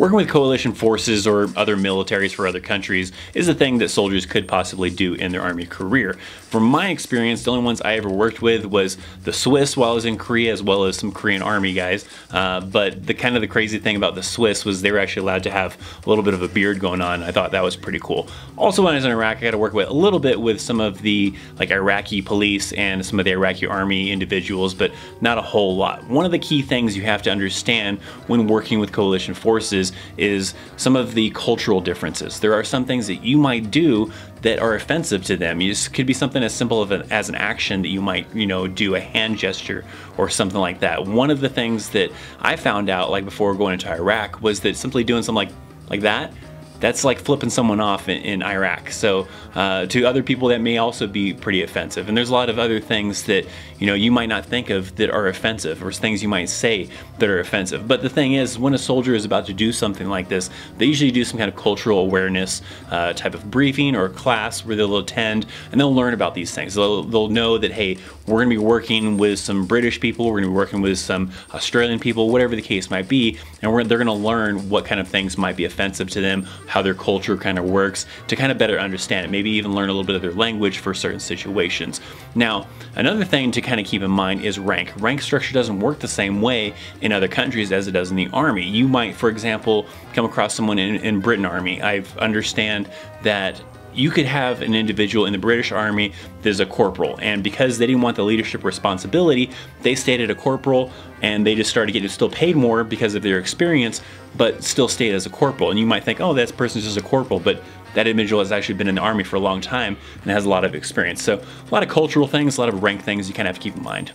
Working with coalition forces or other militaries for other countries is a thing that soldiers could possibly do in their Army career. From my experience, the only ones I ever worked with was the Swiss while I was in Korea, as well as some Korean Army guys. But the crazy thing about the Swiss was they were actually allowed to have a little bit of a beard going on. I thought that was pretty cool. Also, when I was in Iraq, I got to work with a little bit with some of the Iraqi police and some of the Iraqi Army individuals, but not a whole lot. One of the key things you have to understand when working with coalition forces is some of the cultural differences. There are some things that you might do that are offensive to them. It could be something as simple as an action that you might, do a hand gesture or something like that. One of the things that I found out before going into Iraq was that simply doing something like that, that's like flipping someone off in Iraq. So to other people that may also be pretty offensive. And there's a lot of other things that you might not think of that are offensive, or things you might say that are offensive. But the thing is, when a soldier is about to do something like this, they usually do some kind of cultural awareness type of briefing or class where they'll attend and they'll learn about these things. They'll know that, hey, we're gonna be working with some British people, we're gonna be working with some Australian people, whatever the case might be, and they're gonna learn what kind of things might be offensive to them, how their culture kind of works, to kind of better understand it, maybe even learn a little bit of their language for certain situations. Now, another thing to kind of keep in mind is rank. Rank structure doesn't work the same way in other countries as it does in the Army. You might, for example, come across someone in Britain Army. I understand that you could have an individual in the British Army that's a corporal, and because they didn't want the leadership responsibility, they stayed at a corporal and they just started getting still paid more because of their experience, but still stayed as a corporal. And you might think, oh, that person's just a corporal, but that individual has actually been in the Army for a long time and has a lot of experience. So a lot of cultural things, a lot of rank things you kind of have to keep in mind.